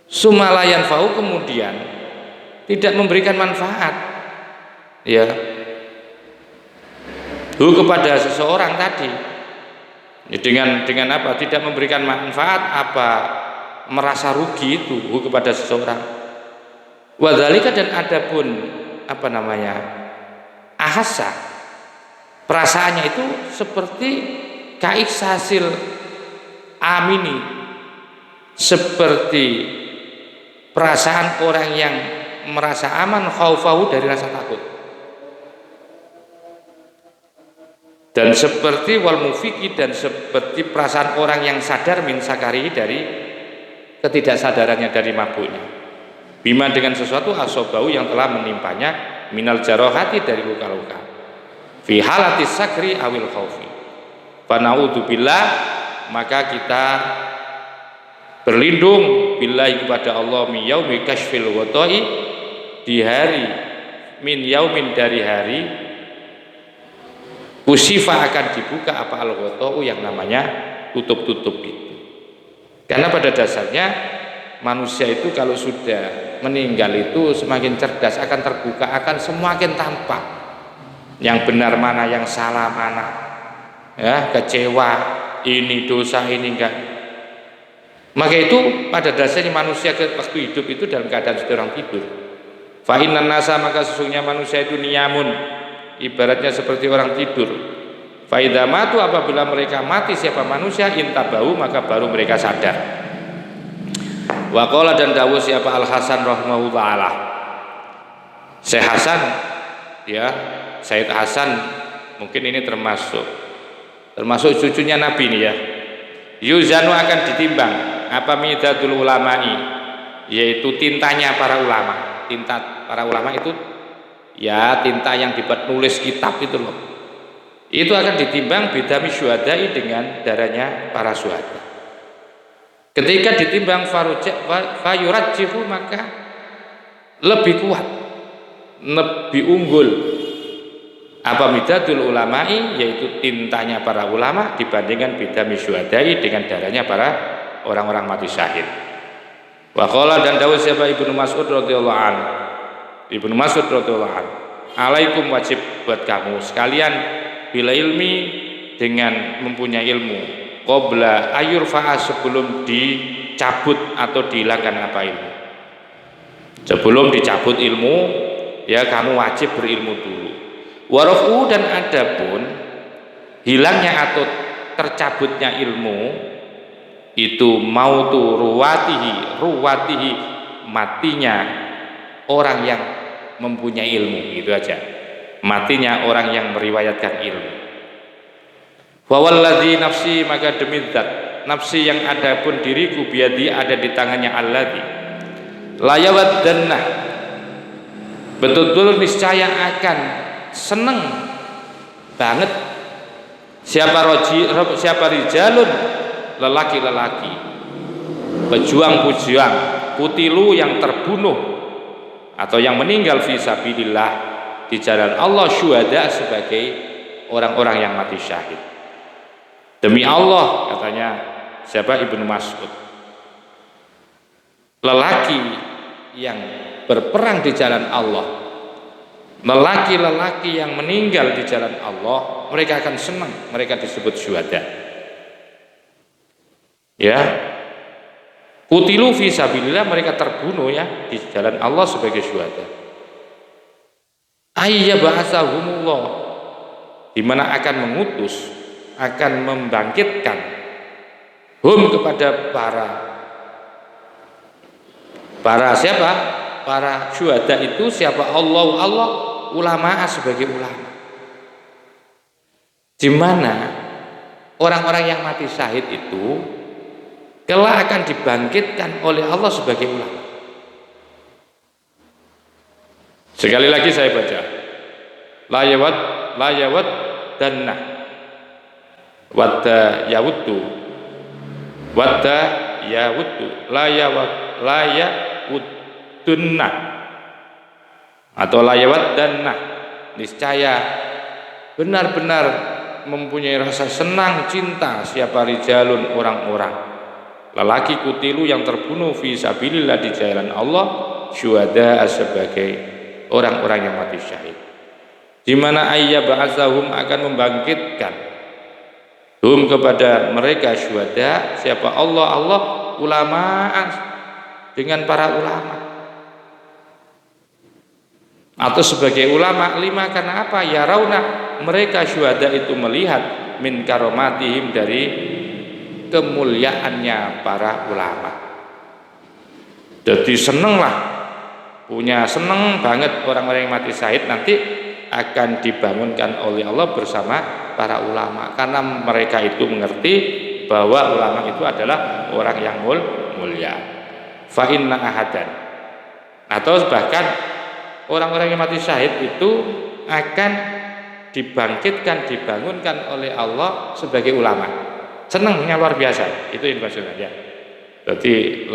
Sumalayan fau, kemudian tidak memberikan manfaat, ya, kepada seseorang tadi, dengan apa? Tidak memberikan manfaat, apa? Merasa rugi itu kepada seseorang. Wadzalika, dan adapun apa namanya, ahassa, perasaannya itu seperti kaiksasil amini, seperti perasaan orang yang merasa aman khaufahu dari rasa takut. Dan seperti wal mufiki, dan seperti perasaan orang yang sadar min sakari, dari ketidaksadarannya, dari mabuknya. Bima, dengan sesuatu asobau yang telah menimpanya, minal jarohati, dari luka-luka. Fi halati sakri awil khaufi. Fana'udzubillah, maka kita berlindung billahi kepada Allah min yaumi kashfil ghotoi, di hari min yaumin, dari hari kusifa akan dibuka apa al-ghotau, yang namanya tutup-tutup itu. Karena pada dasarnya manusia itu kalau sudah meninggal itu semakin cerdas, akan terbuka, akan semakin tampak yang benar mana, yang salah mana, ya, kecewa ini, dosa ini, enggak. Maka itu pada dasarnya manusia waktu hidup itu dalam keadaan seperti orang tidur. Fa innan nasa, maka sesungguhnya manusia itu niyamun, ibaratnya seperti orang tidur. Fa idza matu, apabila mereka mati siapa manusia, intabahu, maka baru mereka sadar. Wa qala, dan dawuh siapa Al Hasan rahimahullah taala, Syekh Hasan, ya, Said Hasan, mungkin ini termasuk cucunya Nabi ini, ya. Yuzanu, akan ditimbang apa midadul ulama'i, yaitu tintanya para ulama. Tinta para ulama itu, ya, tinta yang dibuat nulis kitab itu loh. Itu akan ditimbang bidami syuhada'i, dengan darahnya para syuhada. Ketika ditimbang fayurajjihu, maka lebih kuat, lebih unggul apa midadul ulama'i, yaitu tintanya para ulama, dibandingkan bidami syuhada'i, dengan darahnya para orang-orang mati syahid. Wa qala, dan dawuh siapa Ibnu Mas'ud radhiyallahu anhu, Ibnu Mas'ud radhiyallahu anhu, alaikum, wajib buat kamu sekalian, bila ilmi, dengan mempunyai ilmu, qabla ayurfa'a, sebelum dicabut atau dihilangkan apa ilmu. Sebelum dicabut ilmu, ya, kamu wajib berilmu dulu. Warafu, dan adapun hilangnya atau tercabutnya ilmu itu mautu ruwatihi, matinya orang yang mempunyai ilmu, itu aja, matinya orang yang meriwayatkan ilmu. Wa wallazi nafsi, maka demi zat nafsi yang ada pun diriku, biadi, ada di tangannya, alladzi la yawaddanna, betul-betul niscaya akan seneng banget siapa rijalun, lelaki-lelaki, pejuang-pejuang, kutilu, yang terbunuh atau yang meninggal fi sabilillah, di jalan Allah, syuhada, sebagai orang-orang yang mati syahid. Demi Allah, katanya siapa Ibnu Mas'ud, lelaki yang berperang di jalan Allah, lelaki-lelaki yang meninggal di jalan Allah, mereka akan senang, mereka disebut syuhada. Ya, kutilu fi sabilillah, mereka terbunuh, ya, di jalan Allah sebagai syuhada. Ayya ba'atsahumullah, di mana akan mengutus, akan membangkitkan hum, kepada para siapa? Para syuhada itu siapa? Allah, ulama, sebagai ulama. Di mana orang-orang yang mati syahid itu kelak akan dibangkitkan oleh Allah sebagai ulama. Sekali lagi saya baca, la yawad danna wadda yawuddu la yawuddunna, atau la yawad danna, niscaya benar-benar mempunyai rasa senang, cinta siapa rijalun, orang-orang, lelaki kutilu, yang terbunuh fi sabilillah, di jalan Allah, syuhada, sebagai orang-orang yang mati syahid. Di mana ayya ba'atsahum, akan membangkitkan hum, kepada mereka syuhada siapa? Allah, ulama, dengan para ulama, atau sebagai ulama, lima, karena apa? Ya rauna, mereka syuhada itu melihat min karomatihim, dari kemuliaannya para ulama. Jadi seneng lah, seneng banget orang-orang yang mati syahid nanti akan dibangunkan oleh Allah bersama para ulama, karena mereka itu mengerti bahwa ulama itu adalah orang yang mulia. Fa inna ahadan, atau bahkan orang-orang yang mati syahid itu akan dibangkitkan, dibangunkan oleh Allah sebagai ulama. Senangnya luar biasa, itu yang maksudnya ya. Jadi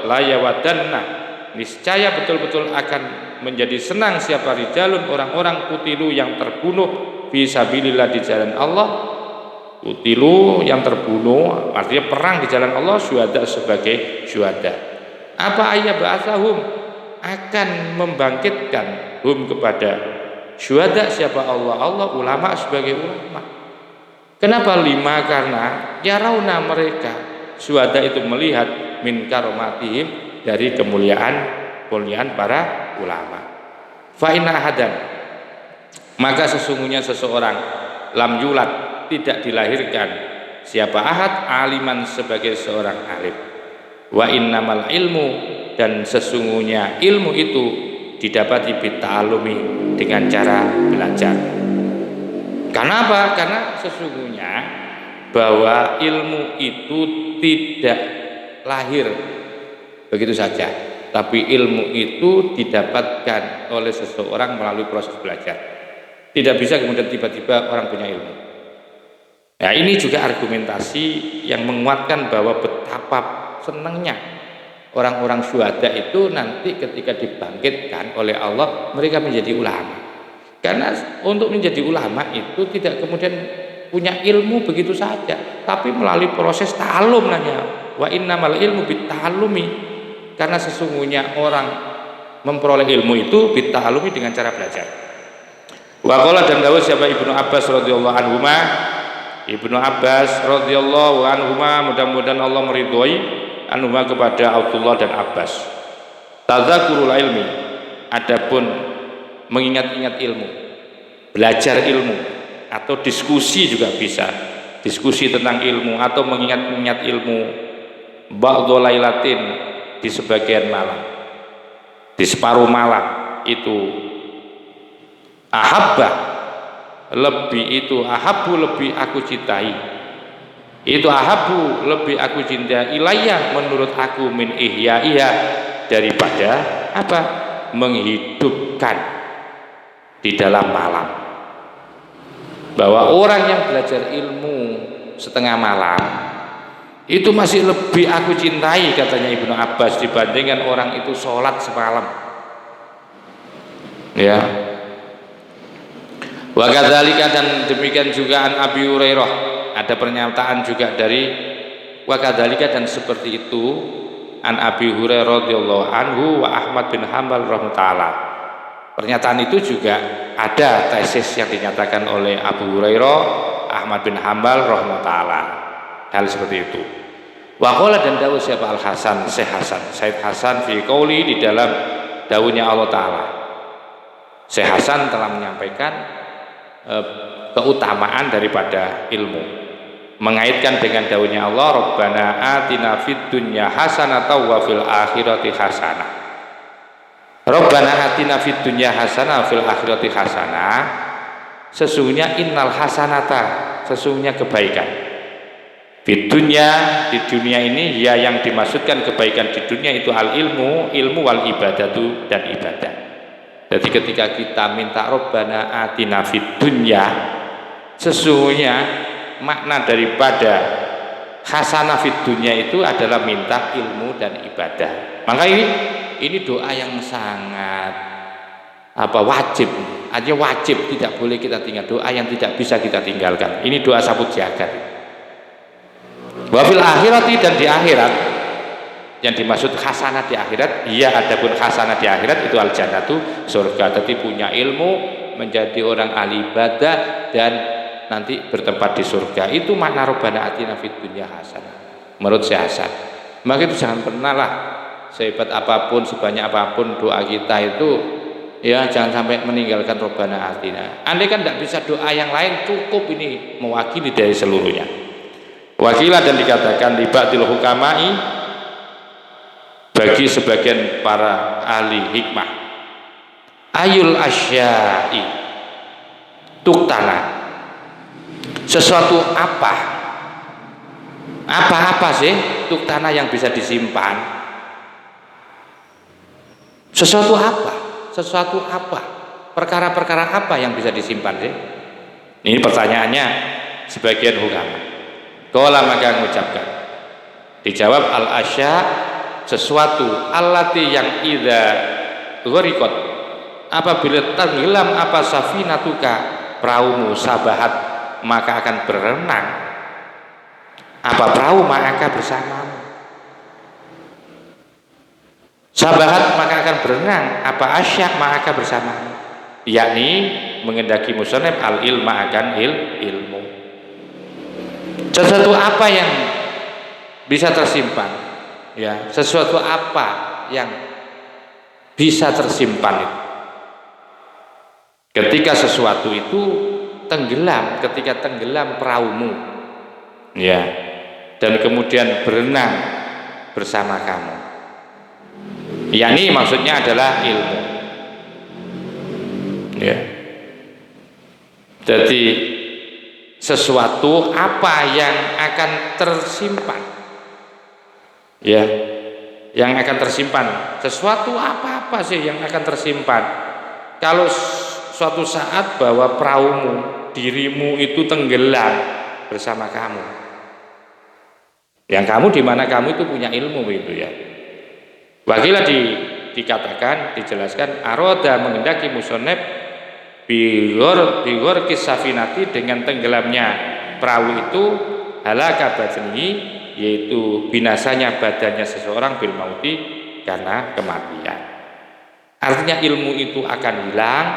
layawadanna, niscaya betul-betul akan menjadi senang siapa rijalun, orang-orang kutilu yang terbunuh fisabilillah, di jalan Allah. Kutilu yang terbunuh artinya perang di jalan Allah, syuhada sebagai syuhada. Apa ayat ba'atsahum, akan membangkitkan hum kepada syuhada siapa Allah ulama sebagai ulama. Kenapa 5? Karena yarawna, mereka syuhada itu melihat min karomatihim, dari kemuliaan para ulama. Fa inna ahadan, maka sesungguhnya seseorang lam yulad, tidak dilahirkan siapa ahad aliman, sebagai seorang alim. Wa innamal ilmu, dan sesungguhnya ilmu itu didapati bita'alumi, dengan cara belajar. Karena apa? Karena sesungguhnya bahwa ilmu itu tidak lahir begitu saja, tapi ilmu itu didapatkan oleh seseorang melalui proses belajar. Tidak bisa kemudian tiba-tiba orang punya ilmu. Nah, ini juga argumentasi yang menguatkan bahwa betapa senangnya orang-orang syuhada itu nanti ketika dibangkitkan oleh Allah, mereka menjadi ulama. Karena untuk menjadi ulama itu tidak kemudian punya ilmu begitu saja, tapi melalui proses ta'allum namanya. Wa innamal ilmu bitta'allumi, karena sesungguhnya orang memperoleh ilmu itu bitta'allumi, dengan cara belajar. Wa qala, dan dawuh siapa Ibnu Abbas radhiyallahu anhuma, Ibnu Abbas radhiyallahu anhuma, mudah-mudahan Allah meridhoi anhuma kepada Abdullah dan Abbas. Tadzakurul ilmi, adapun mengingat-ingat ilmu, belajar ilmu, atau diskusi juga bisa, diskusi tentang ilmu atau mengingat-ingat ilmu. Ba'dhu lailatin, di sebagian malam, di separuh malam itu. Ahabba, lebih aku cintai, itu ahabu, lebih aku cintai, ilayya, menurut aku, min ihya'iha, daripada apa? Menghidupkan di dalam malam. Bahwa orang yang belajar ilmu setengah malam itu masih lebih aku cintai, katanya Ibnu Abbas, dibandingkan orang itu sholat semalam. Ya. Wa kadzalika, dan demikian juga an Abi Hurairah, ada pernyataan juga dari wa kadzalika, dan seperti itu an Abi Hurairah radhiyallahu anhu wa Ahmad bin Hanbal rahimahullah. Pernyataan itu juga ada tesis yang dinyatakan oleh Abu Hurairah, Ahmad bin Hanbal rahimahullah, hal seperti itu. Wa qala, dan dawuh siapa Al Hasan, Said Hasan fi qauli, di dalam dawuhnya Allah Ta'ala. Syekh Hasan telah menyampaikan keutamaan daripada ilmu, mengaitkan dengan dawuhnya Allah, Rabbana atina fid dunya hasanatan wa fil akhirati hasanah. Rabbana atina fid dunya hasanah wa fil akhirati hasanah. Sesungguhnya innal hasanata, sesungguhnya kebaikan. Fid dunya, di dunia ini, ya yang dimaksudkan kebaikan di dunia itu al ilmu, ilmu wal ibadatu, dan ibadah. Jadi ketika kita minta Rabbana atina fid dunya, sesungguhnya makna daripada hasanah fid dunya itu adalah minta ilmu dan ibadah. Maka ini doa yang sangat wajib. Artinya wajib, tidak boleh kita tinggal, doa yang tidak bisa kita tinggalkan. Ini doa sabut jagat. Wa fil akhirati, dan di akhirat, yang dimaksud hasanah di akhirat, iya, adapun hasanah di akhirat itu al jannatu, surga. Jadi punya ilmu, menjadi orang ahli ibadah, dan nanti bertempat di surga. Itu makna Rabbana atina fid dunya hasanah menurut Syekh Hasan. Maka itu jangan pernah lah, sehebat apapun, sebanyak apapun doa kita itu, ya jangan sampai meninggalkan Rabbana atina. Andai kan tidak bisa doa yang lain, cukup ini mewakili dari seluruhnya. Wakilah, dan dikatakan li ba'dil hukamai, bagi sebagian para ahli hikmah, ayul asya'i tuktana, sesuatu apa sih tuktana yang bisa disimpan? Sesuatu apa perkara-perkara apa yang bisa disimpan sih? Ini pertanyaannya sebagian ulama. Qala maka mengucapkan, dijawab al asya, sesuatu allati yang idza ghariqat, apabila tenggelam apa safinatuka, perahumu, sabahat, maka akan berenang apa perahu maka bersamamu. Sabahat maka akan berenang apa asyak maka bersamamu, yakni mengendaki musannaf al ilma akan ilmu. Sesuatu apa yang bisa tersimpan, ya, sesuatu apa yang bisa tersimpan itu. Ketika sesuatu itu tenggelam, ketika tenggelam perahumu, ya, dan kemudian berenang bersama kamu, yakni maksudnya adalah ilmu, ya. Jadi sesuatu apa yang akan tersimpan, ya, yang akan tersimpan, sesuatu apa sih yang akan tersimpan? Kalau suatu saat bahwa perahumu, dirimu itu tenggelam bersama kamu, yang kamu di mana kamu itu punya ilmu itu, ya. Wakilah dikatakan, dijelaskan, aroda mengendaki musoneb bigor kisafinati, dengan tenggelamnya perahu itu, halaka badani, yaitu binasanya badannya seseorang, bil mauti, karena kematian. Artinya ilmu itu akan hilang,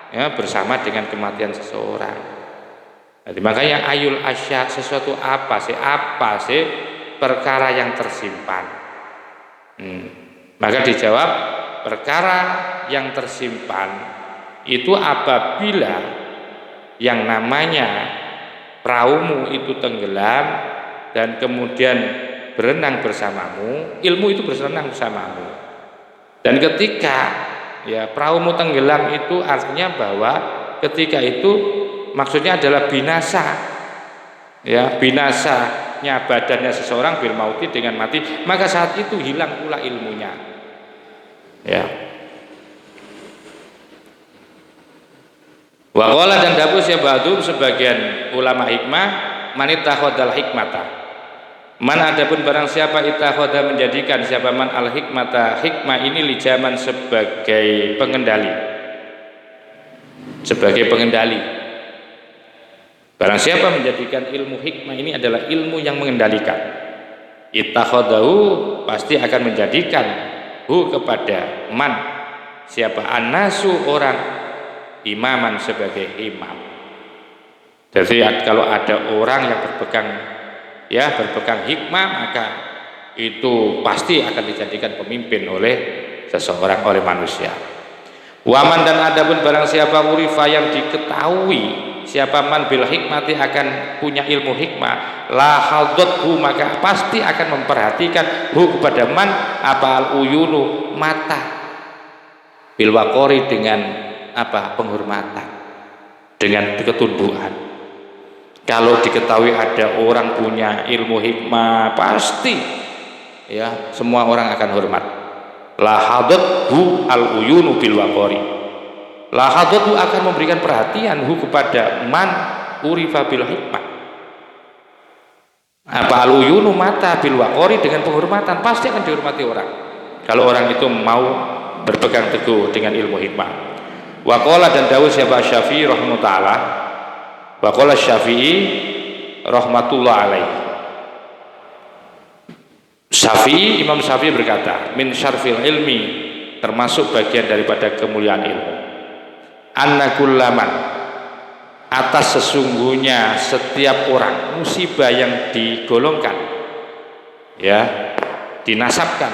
ya, bersama dengan kematian seseorang. Jadi makanya ayul asya, sesuatu apa sih perkara yang tersimpan. Maka dijawab, perkara yang tersimpan itu apabila yang namanya perahumu itu tenggelam dan kemudian berenang bersamamu, ilmu itu berenang bersamamu. Dan ketika, ya, perahumu tenggelam itu artinya bahwa ketika itu maksudnya adalah binasa, ya, binasanya badannya seseorang bil mauti, dengan mati, maka saat itu hilang pula ilmunya, ya. Wa qala, dan dapur syabadu sebagian ulama hikmah, man ittakhadal hikmata, man adapun barang siapa ittakhadha menjadikan siapa man al hikmata, hikmah ini lijaman sebagai pengendali, barang siapa menjadikan ilmu hikmah ini adalah ilmu yang mengendalikan, ittakhadahu pasti akan menjadikan hu kepada man siapa annasu orang, imaman sebagai imam. Jadi kalau ada orang yang berpegang hikmah, maka itu pasti akan dijadikan pemimpin oleh seseorang, oleh manusia. Waman, dan adapun barang siapa urifa yang diketahui siapa man bil hikmati akan punya ilmu hikmah, la haddathu maka pasti akan memperhatikan hu kepada man apa al uyunu mata, bil waqori dengan penghormatan, dengan ketundukan. Kalau diketahui ada orang punya ilmu hikmah, pasti, ya, semua orang akan hormat. La hadathu al uyunu bil waqori, la hadathu akan memberikan perhatian hu kepada man urifa bil hikmah, apa al uyunu mata bil waqori, dengan penghormatan, pasti akan dihormati orang kalau orang itu mau berpegang teguh dengan ilmu hikmah. Wa qala, dan dawuh siapa Syafi'i rahimahullah, wa qala Syafi'i rahmatullah alaihi, Imam Syafi'i berkata, min syarfil ilmi, termasuk bagian daripada kemuliaan ilmu, anna kullaman, atas sesungguhnya setiap orang, musibah yang digolongkan, ya, dinasabkan,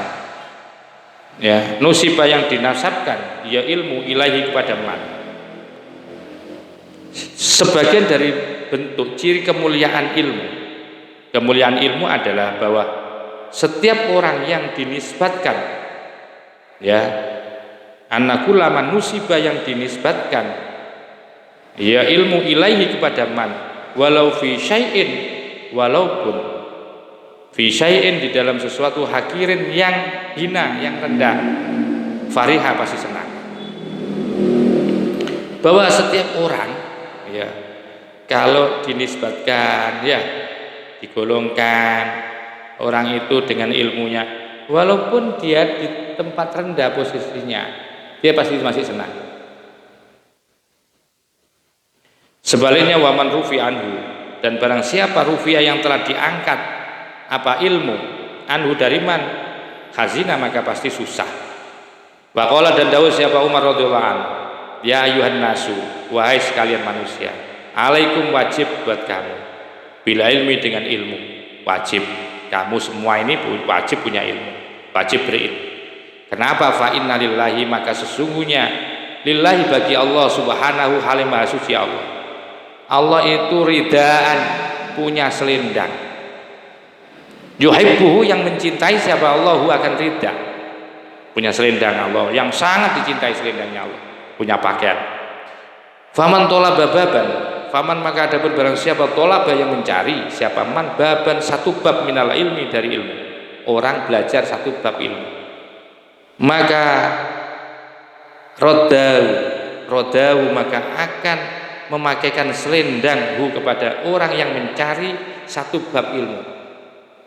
ya, musibah yang dinasabkan, ya, ilmu ilahi kepada man. Sebagian dari bentuk ciri kemuliaan ilmu adalah bahwa setiap orang yang dinisbatkan, ya, annakullaman musibah yang dinisbatkan ya ilmu ilaihi kepada man, walau fi syai'in, walaupun fi syai'in di dalam sesuatu hakirin yang hina, yang rendah, fariha pasti senang. Bahwa setiap orang, ya, kalau dinisbatkan, ya, digolongkan orang itu dengan ilmunya, walaupun dia di tempat rendah posisinya, dia pasti masih senang. Sebaliknya waman rufi anhu, dan barang siapa rufi'a yang telah diangkat apa ilmu anhu dari man, hazina maka pasti susah. Waqala dan dawuh siapa Umar radhiyallahu anhu, ya ayuhan nasu, wahai sekalian manusia, alaikum wajib buat kamu, bila ilmi dengan ilmu, wajib kamu semua ini wajib punya ilmu, wajib berilmu. Kenapa? Fa inna lillahi, maka sesungguhnya lillahi bagi Allah subhanahu halim maha suci Allah. Allah itu ridaan, punya selendang. Yuhibbuhu, yang mencintai siapa Allahu akan ridha. Punya selendang Allah, yang sangat dicintai selendangnya Allah, punya pakaian. Faman tolaba baban, faman maka ada pun barang siapa tolaba yang mencari, siapa man baban satu bab minal ilmi dari ilmu, orang belajar satu bab ilmu, maka rodahu maka akan memakaikan selendang kepada orang yang mencari satu bab ilmu.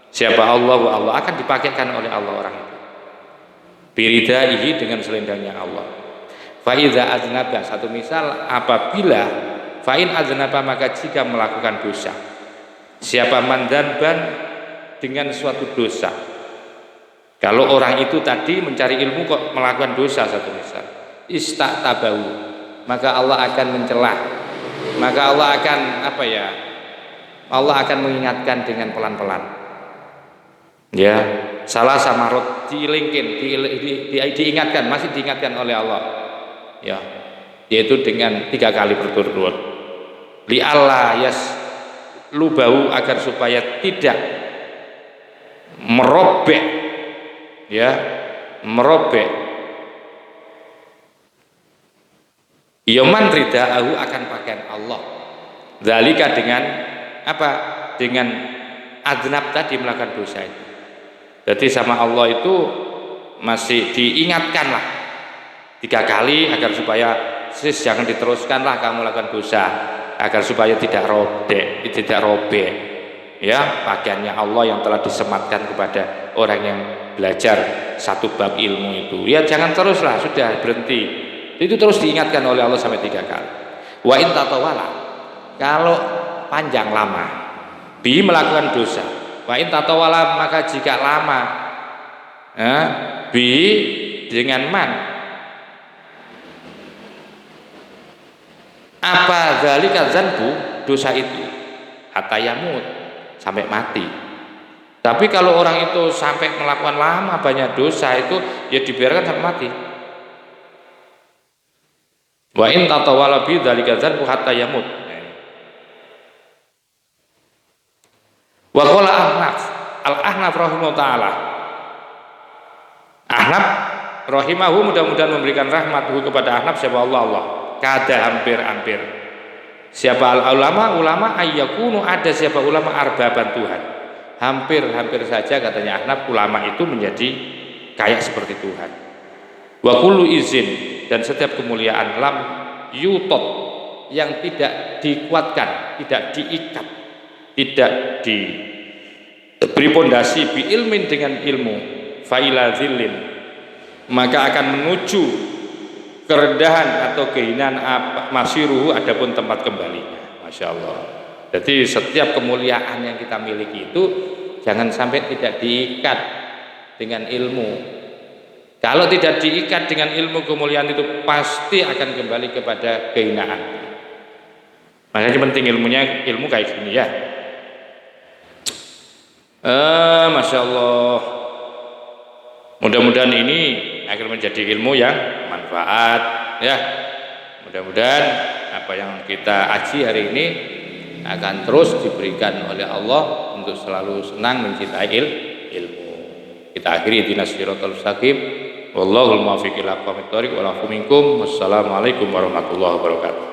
Siapa Allah akan dipakaikan oleh Allah orang itu, biridaihi, dengan selendangnya Allah. Faiza aznaba, satu misal, apabila fa'in aznaba maka jika melakukan dosa, siapa mandanban dengan suatu dosa. Kalau orang itu tadi mencari ilmu kok melakukan dosa, satu misal, istatabahu, maka Allah akan mencelah, maka Allah akan Allah akan mengingatkan dengan pelan-pelan, ya, salah sama diingatkan, masih diingatkan oleh Allah, ya, yaitu dengan 3 kali berturut-turut, li Allah yas lubahu, agar supaya tidak merobek, ya, merobek yaman ridaahu, akan pakaian Allah. Dzalika, dengan apa? Dengan adnab tadi, melakukan dosa itu. Jadi sama Allah itu masih diingatkanlah 3 kali agar supaya jangan diteruskanlah kamu melakukan dosa, agar supaya tidak robek, ya, pakaiannya Allah yang telah disematkan kepada orang yang belajar satu bab ilmu itu. Ya, jangan teruslah, sudah berhenti. Itu terus diingatkan oleh Allah sampai 3 kali. Wa in tatawala, kalau panjang lama bi melakukan dosa, wa in tatawala maka jika lama, bi dengan man, apa dzalika dzanbu, dosa itu hatta yamut, sampai mati. Tapi kalau orang itu sampai melakukan lama banyak dosa itu, ya dibiarkan sampai mati. Wa in tatawala bi dzalika dzanbu hatta yamut. Wa qala Al-Ahnaf rahimahu ta'ala, Ahnaf rahimahu, mudah-mudahan memberikan rahmat kepada Ahnaf, siapa Allah kada hampir siapa ulama ayyakunu, ada siapa ulama arbaban Tuhan, hampir saja katanya Ahnaf ulama itu menjadi kayak seperti Tuhan. Wa kullu izin, dan setiap kemuliaan, lam yutot, yang tidak dikuatkan, tidak diikat, tidak diberi pondasi bi ilmin, dengan ilmu, faila zillin, maka akan menuju kerendahan atau kehinaan, masiruhu, adapun tempat kembalinya. Masya Allah. Jadi setiap kemuliaan yang kita miliki itu jangan sampai tidak diikat dengan ilmu. Kalau tidak diikat dengan ilmu, kemuliaan itu pasti akan kembali kepada kehinaan. Makanya penting ilmu kayak gini, ya. Masya Allah. Mudah-mudahan ini akan menjadi ilmu yang manfaat, ya. Mudah-mudahan apa yang kita aji hari ini akan terus diberikan oleh Allah untuk selalu senang mencintai ilmu. Kita akhiri ihdinas siratal mustaqim. Wallahul muwaffiq ila aqwamit thoriq wa lakum minkum. Wassalamualaikum warahmatullahi wabarakatuh.